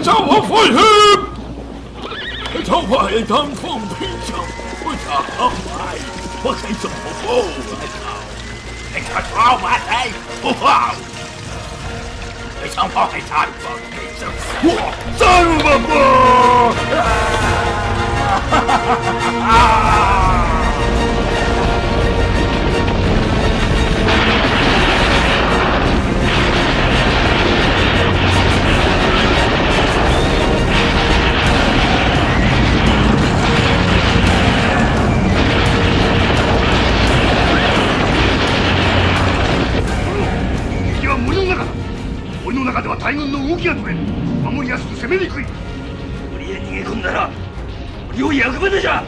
让我复习！这外当风平手，不想好来，我该怎么不？你看我买来不好，你想跑还差一步，我怎么不？哈哈哈哈！森の中では大軍の動きが取れ守りやすく攻めにくい森へ逃げ込んだら森を焼くまでじゃ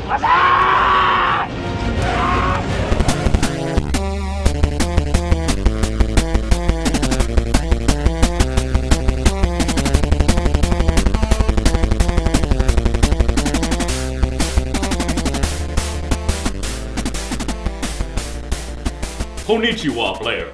わざKonnichiwa, player.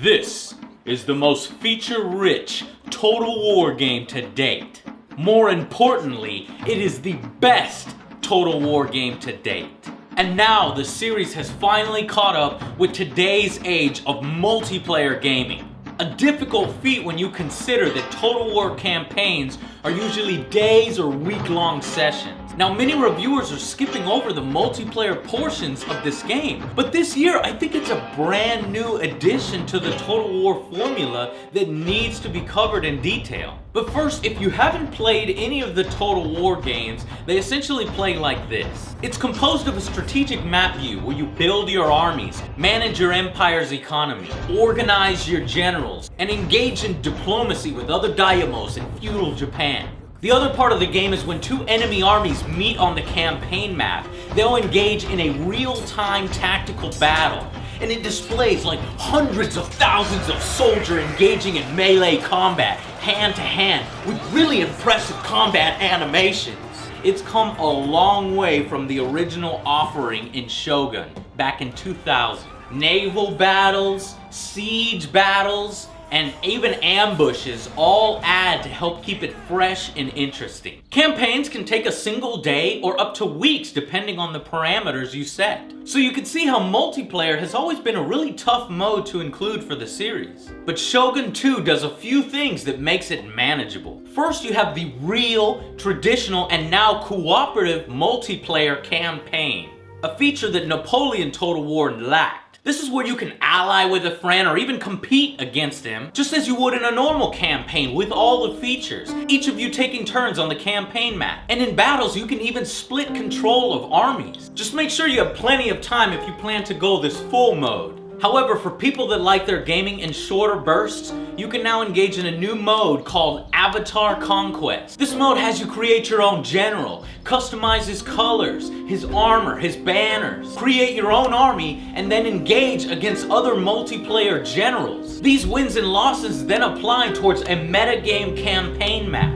This is the most feature-rich Total War game to date. More importantly, it is the best Total War game to date. And now the series has finally caught up with today's age of multiplayer gaming. A difficult feat when you consider that Total War campaigns are usually days or week-long sessions. Now, many reviewers are skipping over the multiplayer portions of this game, but this year I think it's a brand new addition to the Total War formula that needs to be covered in detail. But first, if you haven't played any of the Total War games, they essentially play like this. It's composed of a strategic map view where you build your armies, manage your empire's economy, organize your generals, and engage in diplomacy with other daimyos in feudal Japan. The other part of the game is when two enemy armies meet on the campaign map, they'll engage in a real-time tactical battle, and it displays like hundreds of thousands of soldiers engaging in melee combat, hand-to-hand, with really impressive combat animations. It's come a long way from the original offering in Shogun back in 2000. Naval battles, siege battles, and even ambushes all add to help keep it fresh and interesting. Campaigns can take a single day or up to weeks depending on the parameters you set. So you can see how multiplayer has always been a really tough mode to include for the series. But Shogun 2 does a few things that makes it manageable. First, you have the real, traditional, and now cooperative multiplayer campaign, a feature that Napoleon Total War lacked. This is where you can ally with a friend or even compete against him, just as you would in a normal campaign with all the features, each of you taking turns on the campaign map. And in battles, you can even split control of armies. Just make sure you have plenty of time if you plan to go this full mode. However, for people that like their gaming in shorter bursts, you can now engage in a new mode called Avatar Conquest. This mode has you create your own general, customize his colors, his armor, his banners, create your own army, and then engage against other multiplayer generals. These wins and losses then apply towards a metagame campaign map,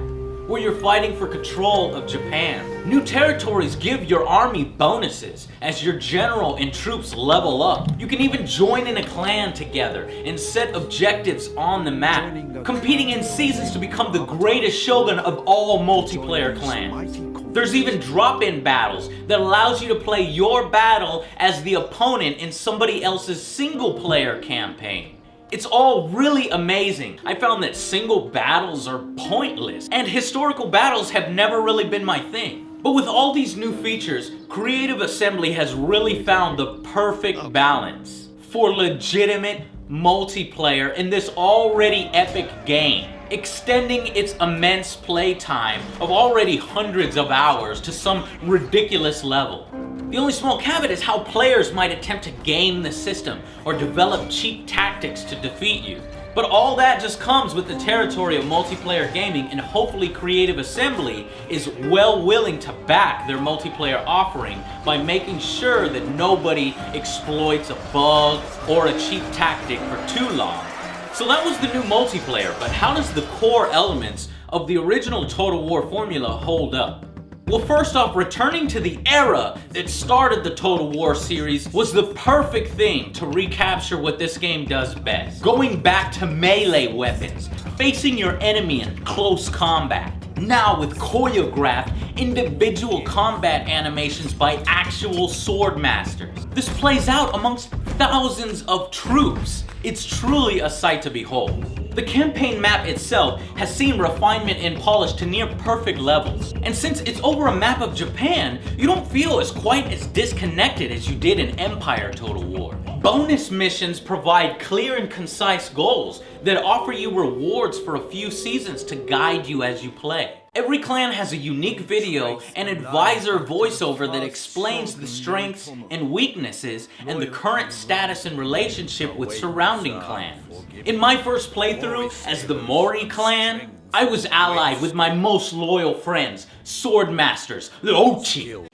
where you're fighting for control of Japan. New territories give your army bonuses as your general and troops level up. You can even join in a clan together and set objectives on the map, competing in seasons to become the greatest shogun of all multiplayer clans. There's even drop-in battles that allows you to play your battle as the opponent in somebody else's single-player campaign. It's all really amazing. I found that single battles are pointless, and historical battles have never really been my thing. But with all these new features, Creative Assembly has really found the perfect balance for legitimate multiplayer in this already epic game, extending its immense playtime of already hundreds of hours to some ridiculous level. The only small caveat is how players might attempt to game the system or develop cheap tactics to defeat you. But all that just comes with the territory of multiplayer gaming, and hopefully Creative Assembly is well willing to back their multiplayer offering by making sure that nobody exploits a bug or a cheap tactic for too long. So that was the new multiplayer, but how does the core elements of the original Total War formula hold up? Well, first off, returning to the era that started the Total War series was the perfect thing to recapture what this game does best. Going back to melee weapons, facing your enemy in close combat. Now with choreographed, individual combat animations by actual sword masters. This plays out amongst thousands of troops. It's truly a sight to behold. The campaign map itself has seen refinement and polish to near perfect levels. And since it's over a map of Japan, you don't feel quite as disconnected as you did in Empire Total War. Bonus missions provide clear and concise goals that offer you rewards for a few seasons to guide you as you play. Every clan has a unique video and advisor voiceover that explains the strengths and weaknesses and the current status and relationship with surrounding clans. In my first playthrough as the Mori clan, I was allied with my most loyal friends, sword masters, the Ochi.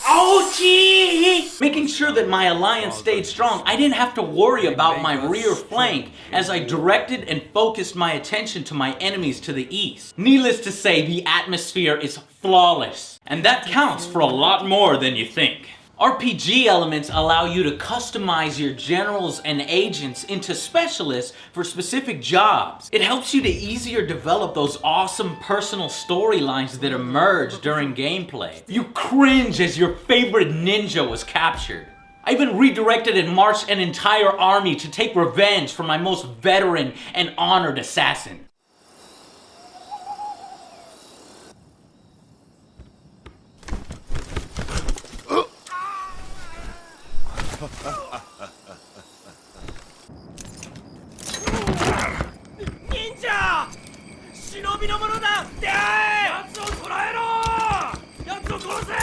Ochi! Making sure that my alliance stayed strong, I didn't have to worry about my rear flank as I directed and focused my attention to my enemies to the east. Needless to say, the atmosphere is flawless, and that counts for a lot more than you think. RPG elements allow you to customize your generals and agents into specialists for specific jobs. It helps you to easier develop those awesome personal storylines that emerge during gameplay. You cringe as your favorite ninja was captured. I even redirected and marched an entire army to take revenge for my most veteran and honored assassin. Ninja! 忍びの者だ！出会え！奴を捕らえろ！奴を殺せ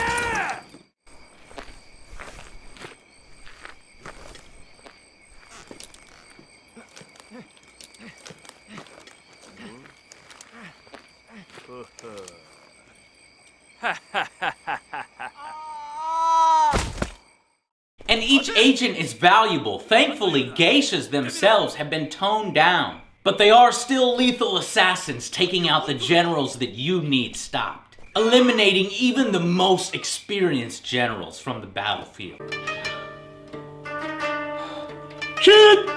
！And each agent is valuable. Thankfully, geishas themselves have been toned down. But they are still lethal assassins taking out the generals that you need stopped. Eliminating even the most experienced generals from the battlefield. Shoot!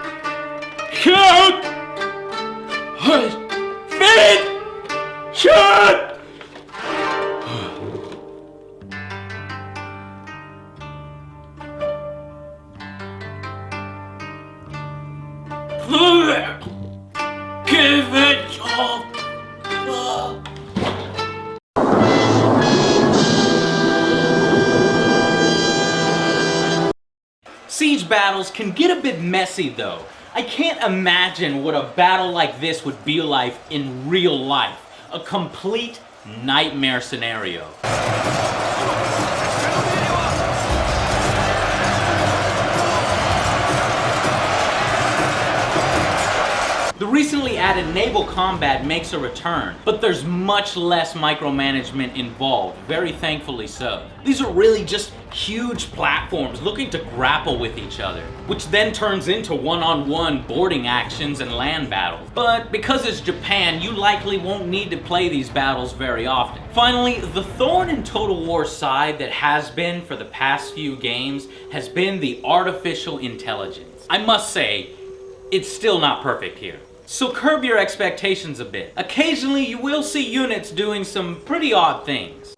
Shoot! Feed! Shoot! Give it up! Siege battles can get a bit messy though. I can't imagine what a battle like this would be like in real life. A complete nightmare scenario. The recently added naval combat makes a return, but there's much less micromanagement involved, very thankfully so. These are really just huge platforms looking to grapple with each other, which then turns into one-on-one boarding actions and land battles. But because it's Japan, you likely won't need to play these battles very often. Finally, the thorn in Total War's side that has been for the past few games has been the artificial intelligence. I must say, it's still not perfect here. So curb your expectations a bit. Occasionally you will see units doing some pretty odd things.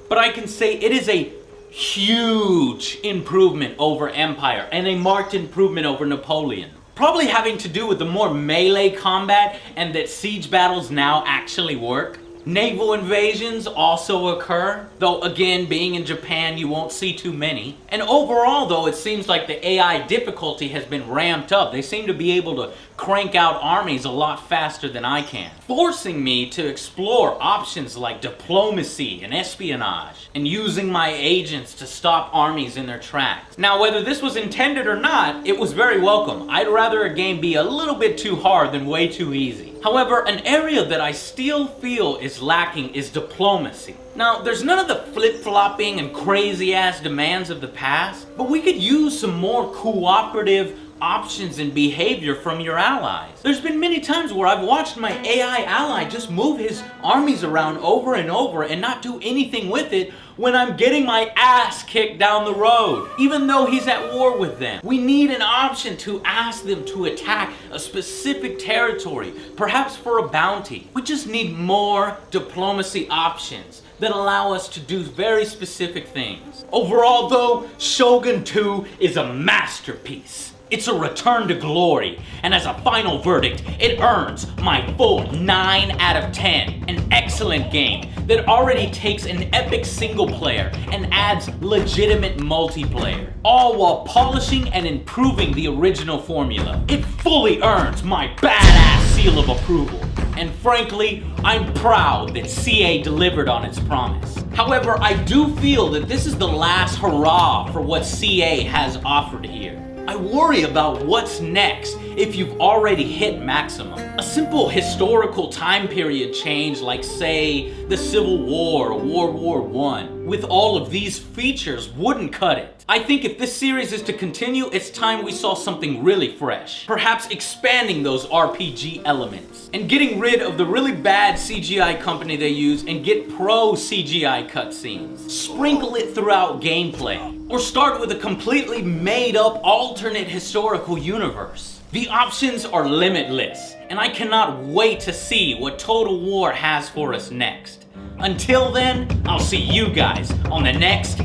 But I can say it is a huge improvement over Empire and a marked improvement over Napoleon. Probably having to do with the more melee combat and that siege battles now actually work. Naval invasions also occur, though again, being in Japan, you won't see too many. And overall though, it seems like the AI difficulty has been ramped up. They seem to be able to crank out armies a lot faster than I can, forcing me to explore options like diplomacy and espionage, and using my agents to stop armies in their tracks. Now, whether this was intended or not, it was very welcome. I'd rather a game be a little bit too hard than way too easy. However, an area that I still feel is lacking is diplomacy. Now, there's none of the flip-flopping and crazy-ass demands of the past, but we could use some more cooperative, options and behavior from your allies. There's been many times where I've watched my AI ally just move his armies around over and over and not do anything with it when I'm getting my ass kicked down the road, even though he's at war with them. We need an option to ask them to attack a specific territory, perhaps for a bounty. We just need more diplomacy options that allow us to do very specific things. Overall though, Shogun 2 is a masterpiece. It's a return to glory, and as a final verdict, it earns my full 9 out of 10. An excellent game that already takes an epic single player and adds legitimate multiplayer, all while polishing and improving the original formula. It fully earns my badass seal of approval. And frankly, I'm proud that CA delivered on its promise. However, I do feel that this is the last hurrah for what CA has offered here. I worry about what's next if you've already hit maximum. A simple historical time period change like, say, the Civil War or World War I, with all of these features wouldn't cut it. I think if this series is to continue, it's time we saw something really fresh. Perhaps expanding those RPG elements and getting rid of the really bad CGI company they use and get pro CGI cutscenes. Sprinkle it throughout gameplay. Or start with a completely made up alternate historical universe. The options are limitless, and I cannot wait to see what Total War has for us next. Until then, I'll see you guys on the next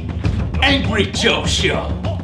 Angry Joe Show.